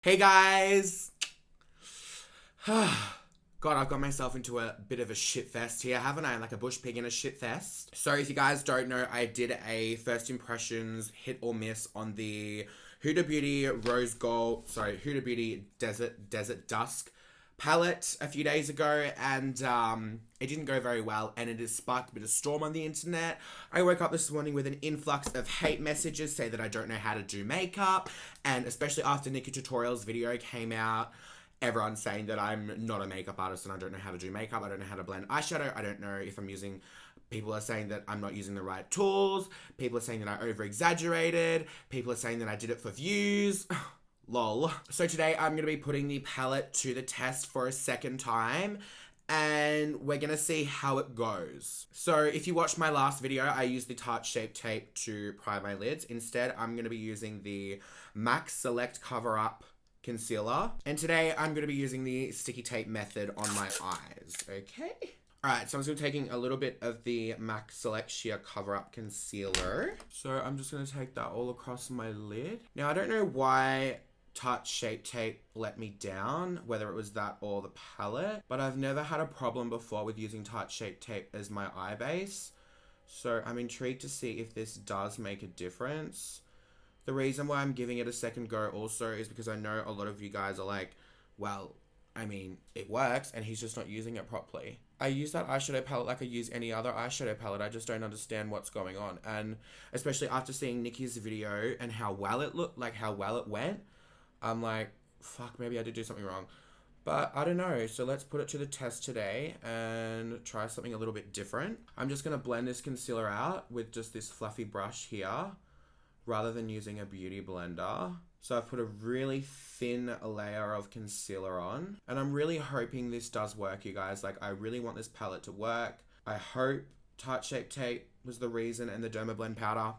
Hey guys! God, I've got myself into a bit of a shit fest here, haven't I? Like a bush pig in a shit fest. So if you guys don't know, I did a first impressions hit or miss on the Huda Beauty Huda Beauty Desert Dusk palette a few days ago, and it didn't go very well, and it has sparked a bit of storm on the internet. I woke up this morning with an influx of hate messages say that I don't know how to do makeup, and especially after Nikki Tutorial's video came out, everyone's saying that I'm not a makeup artist and I don't know how to do makeup. I don't know how to blend eyeshadow. I don't know if I'm using... People are saying that I'm not using the right tools. People are saying that I over-exaggerated. People are saying that I did it for views. Lol. So today I'm going to be putting the palette to the test for a second time, and we're going to see how it goes. So if you watched my last video, I used the Tarte Shape Tape to prime my lids. Instead, I'm going to be using the MAC Select Cover Up Concealer. And today I'm going to be using the sticky tape method on my eyes. Okay. Alright, so I'm just taking a little bit of the MAC Select Sheer Cover Up Concealer. So I'm just going to take that all across my lid. Now, I don't know why Tarte Shape Tape let me down, whether it was that or the palette, but I've never had a problem before with using Tarte Shape Tape as my eye base. So I'm intrigued to see if this does make a difference. The reason why I'm giving it a second go also is because I know a lot of you guys are like, well, I mean, it works and he's just not using it properly. I use that eyeshadow palette like I use any other eyeshadow palette. I just don't understand what's going on. And especially after seeing Nikki's video and how well it looked, like how well it went, I'm like, fuck, maybe I did do something wrong. But I don't know. So let's put it to the test today and try something a little bit different. I'm just going to blend this concealer out with just this fluffy brush here, rather than using a beauty blender. So I've put a really thin layer of concealer on, and I'm really hoping this does work, you guys. Like, I really want this palette to work. I hope Tarte Shape Tape was the reason, and the Dermablend powder,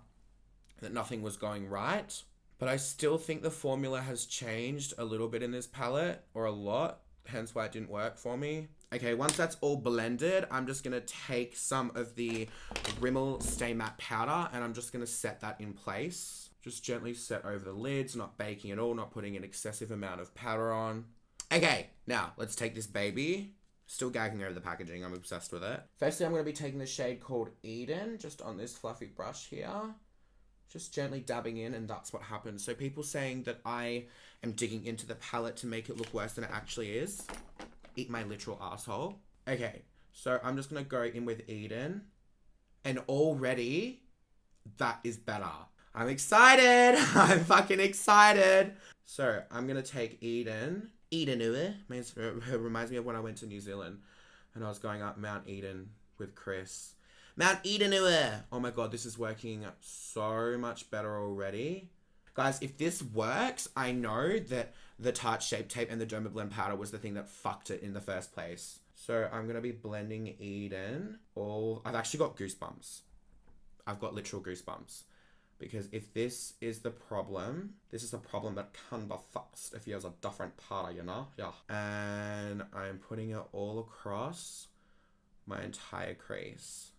that nothing was going right. But I still think the formula has changed a little bit in this palette, or a lot, hence why it didn't work for me. Okay, once that's all blended, I'm just going to take some of the Rimmel Stay Matte powder and I'm just going to set that in place. Just gently set over the lids, not baking at all, not putting an excessive amount of powder on. Okay, now let's take this baby. Still gagging over the packaging, I'm obsessed with it. Firstly, I'm going to be taking the shade called Eden, just on this fluffy brush here. Just gently dabbing in, and that's what happens. So people saying that I am digging into the palette to make it look worse than it actually is. Eat my literal asshole. Okay, so I'm just going to go in with Eden. And already, that is better. I'm excited. I'm fucking excited. So I'm going to take Eden. Eden reminds me of when I went to New Zealand and I was going up Mount Eden with Chris. Mount Eden. Oh my god, this is working so much better already. Guys, if this works, I know that the Tarte Shape Tape and the Dermablend powder was the thing that fucked it in the first place. So I'm going to be blending Eden. I've actually got goosebumps. I've got literal goosebumps. Because if this is the problem, this is the problem that can be fixed if you have a different powder, you know? Yeah. And I'm putting it all across my entire crease.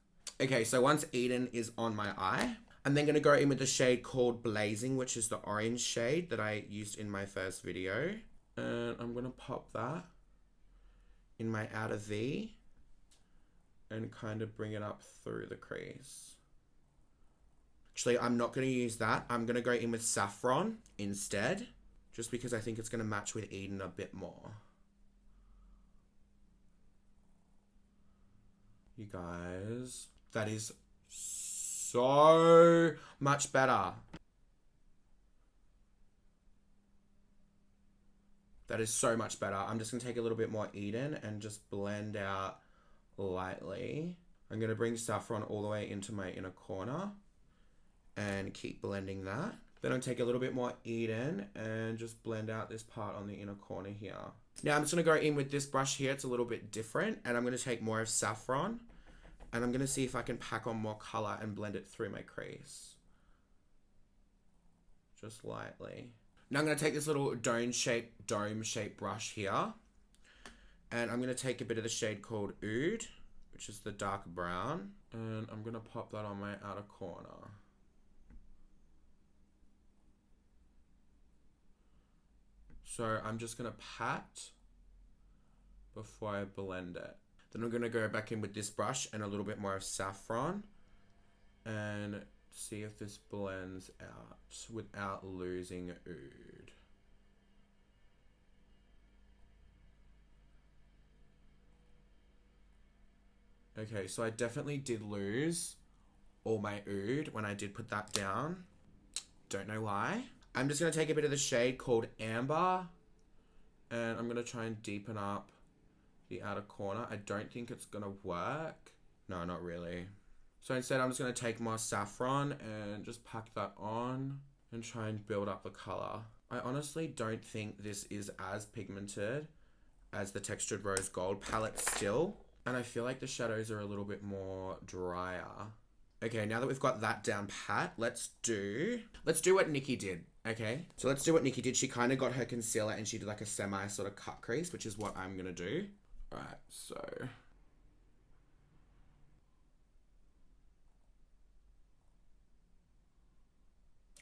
Okay, so once Eden is on my eye, I'm then going to go in with the shade called Blazing, which is the orange shade that I used in my first video. And I'm going to pop that in my outer V and kind of bring it up through the crease. Actually, I'm not going to use that. I'm going to go in with Saffron instead, just because I think it's going to match with Eden a bit more. You guys, that is so much better. That is so much better. I'm just going to take a little bit more Eden and just blend out lightly. I'm going to bring Saffron all the way into my inner corner and keep blending that. Then I'll take a little bit more Eden and just blend out this part on the inner corner here. Now I'm just going to go in with this brush here. It's a little bit different, and I'm going to take more of Saffron. And I'm going to see if I can pack on more color and blend it through my crease. Just lightly. Now I'm going to take this little dome-shaped brush here. And I'm going to take a bit of the shade called Oud, which is the dark brown. And I'm going to pop that on my outer corner. So I'm just going to pat before I blend it. Then I'm going to go back in with this brush and a little bit more of saffron and see if this blends out without losing oud. Okay, so I definitely did lose all my oud when I did put that down. Don't know why. I'm just going to take a bit of the shade called Amber and I'm going to try and deepen up the outer corner. I don't think it's going to work. No, not really. So instead I'm just going to take more saffron and just pack that on and try and build up the color. I honestly don't think this is as pigmented as the Textured Rose Gold palette still. And I feel like the shadows are a little bit more drier. Okay, now that we've got that down pat, let's do what Nikki did, okay? So let's do what Nikki did. She kind of got her concealer and she did like a semi sort of cut crease, which is what I'm going to do. All right, so...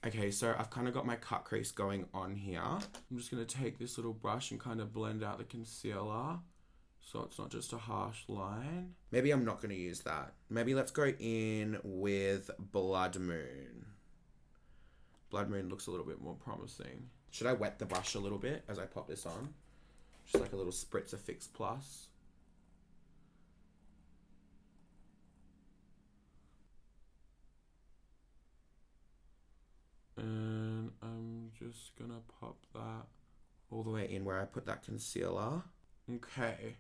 Okay, so I've kind of got my cut crease going on here. I'm just going to take this little brush and kind of blend out the concealer so it's not just a harsh line. Maybe I'm not going to use that. Maybe let's go in with Blood Moon. Blood Moon looks a little bit more promising. Should I wet the brush a little bit as I pop this on? Just like a little spritz of Fix Plus. And I'm just gonna pop that all the way in where I put that concealer. Okay.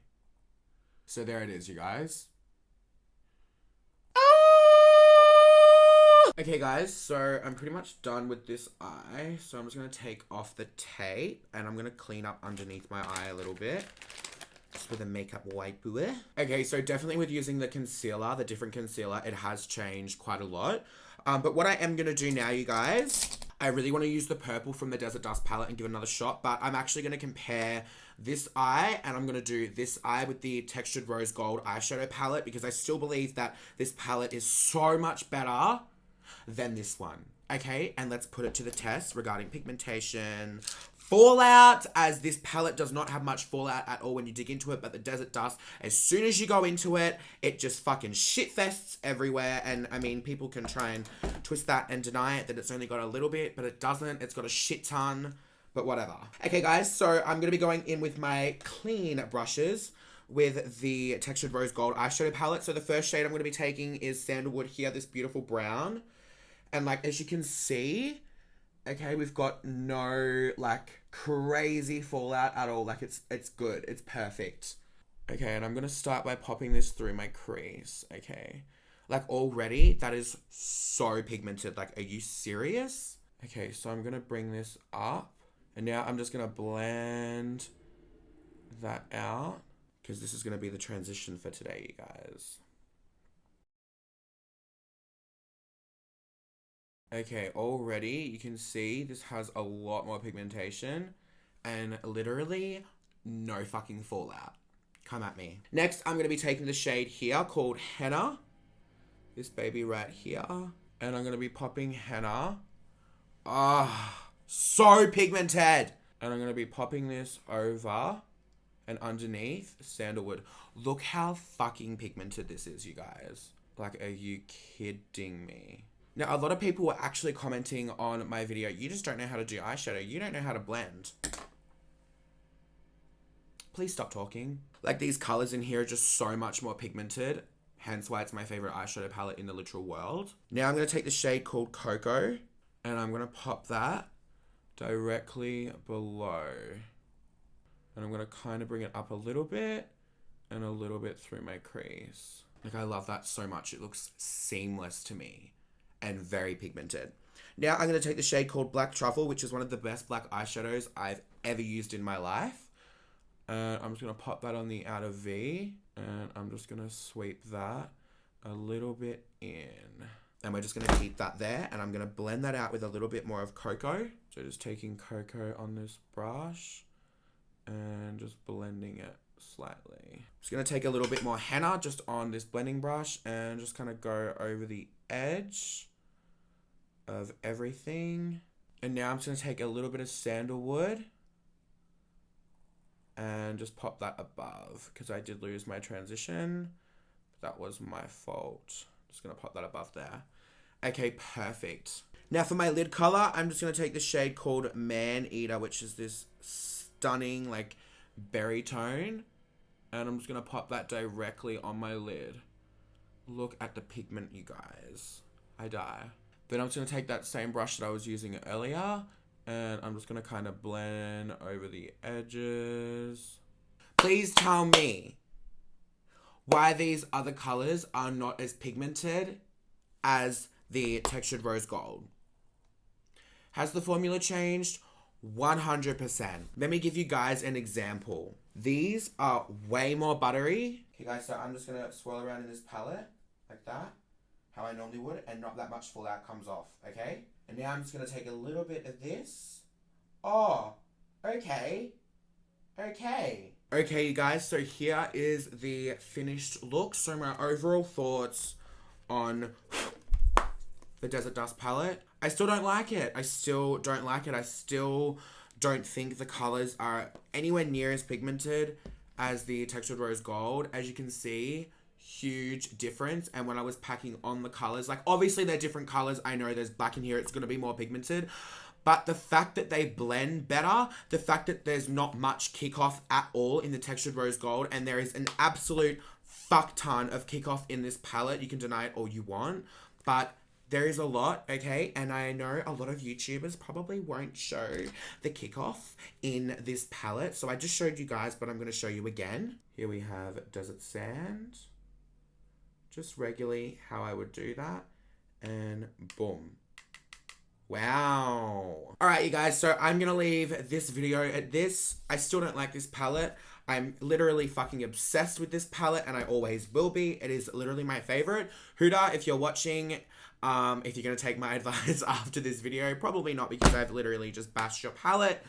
So there it is, you guys. Okay, guys, so I'm pretty much done with this eye. So I'm just gonna take off the tape and I'm gonna clean up underneath my eye a little bit. Just with a makeup wipe. Okay, so definitely with using the concealer, the different concealer, it has changed quite a lot. But what I am going to do now, you guys, I really want to use the purple from the Desert Dusk palette and give it another shot. But I'm actually going to compare this eye and I'm going to do this eye with the Textured Rose Gold eyeshadow palette because I still believe that this palette is so much better than this one. Okay, and let's put it to the test regarding pigmentation, fallout, as this palette does not have much fallout at all when you dig into it, but the Desert Dusk, as soon as you go into it, it just fucking shitfests everywhere. And I mean, people can try and twist that and deny it that it's only got a little bit, but it doesn't. It's got a shit ton, but whatever. Okay, guys, so I'm gonna be going in with my clean brushes with the Textured Rose Gold eyeshadow palette. So the first shade I'm gonna be taking is Sandalwood here, this beautiful brown. And like, as you can see, okay, we've got no like crazy fallout at all. Like it's good. It's perfect. Okay, and I'm going to start by popping this through my crease. Okay. Like already that is so pigmented. Like, are you serious? Okay, so I'm going to bring this up and now I'm just going to blend that out because this is going to be the transition for today, you guys. Okay, already you can see this has a lot more pigmentation and literally no fucking fallout. Come at me. Next, I'm going to be taking the shade here called Henna. This baby right here. And I'm going to be popping Henna. Ah, so pigmented. And I'm going to be popping this over and underneath Sandalwood. Look how fucking pigmented this is, you guys. Like, are you kidding me? Now, a lot of people were actually commenting on my video, you just don't know how to do eyeshadow. You don't know how to blend. Please stop talking. Like, these colors in here are just so much more pigmented. Hence why it's my favorite eyeshadow palette in the literal world. Now I'm going to take the shade called Cocoa. And I'm going to pop that directly below. And I'm going to kind of bring it up a little bit. And a little bit through my crease. Like, I love that so much. It looks seamless to me. And very pigmented. Now I'm going to take the shade called Black Truffle, which is one of the best black eyeshadows I've ever used in my life. And I'm just going to pop that on the outer V. And I'm just going to sweep that a little bit in. And we're just going to keep that there. And I'm going to blend that out with a little bit more of Cocoa. So just taking Cocoa on this brush. And just blending it slightly. Just going to take a little bit more Henna just on this blending brush. And just kind of go over the edge of everything. And now I'm just going to take a little bit of Sandalwood and just pop that above because I did lose my transition. That was my fault. Just gonna pop that above there. Okay, perfect. Now for my lid color, I'm just gonna take the shade called Man Eater, which is this stunning like berry tone. And I'm just gonna pop that directly on my lid. Look at the pigment, you guys. I die. Then I'm just gonna take that same brush that I was using earlier, and I'm just gonna kind of blend over the edges. Please tell me why these other colors are not as pigmented as the textured rose gold. Has the formula changed? 100%. Let me give you guys an example. These are way more buttery. Okay guys, so I'm just gonna swirl around in this palette like that, how I normally would, and not that much fallout comes off, okay? And now I'm just gonna take a little bit of this. Oh, okay. Okay, you guys, so here is the finished look. So my overall thoughts on the Desert Dusk palette. I still don't like it. I still don't think the colors are anywhere near as pigmented as the textured rose gold. As you can see, huge difference. And when I was packing on the colors, like obviously they're different colors. I know there's black in here. It's going to be more pigmented. But the fact that they blend better, the fact that there's not much kickoff at all in the textured rose gold, and there is an absolute fuck ton of kickoff in this palette. You can deny it all you want, but there is a lot, okay? And I know a lot of YouTubers probably won't show the kickoff in this palette. So I just showed you guys, but I'm going to show you again. Here we have Desert Sand. Just regularly how I would do that. And boom. Wow. All right, you guys. So I'm going to leave this video at this. I still don't like this palette. I'm literally fucking obsessed with this palette, and I always will be. It is literally my favorite. Huda, if you're watching, if you're going to take my advice after this video, probably not, because I've literally just bashed your palette,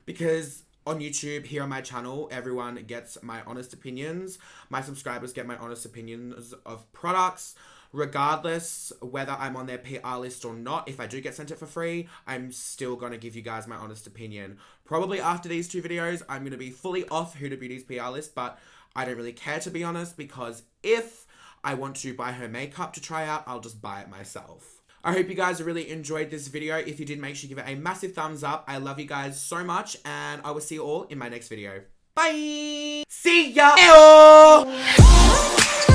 because on YouTube, here on my channel, everyone gets my honest opinions. My subscribers get my honest opinions of products, regardless whether I'm on their PR list or not. If I do get sent it for free, I'm still going to give you guys my honest opinion. Probably after these two videos, I'm going to be fully off Huda Beauty's PR list, but I don't really care, to be honest, because if I want to buy her makeup to try out, I'll just buy it myself. I hope you guys really enjoyed this video. If you did, make sure you give it a massive thumbs up. I love you guys so much, and I will see you all in my next video. Bye! See ya! Ew!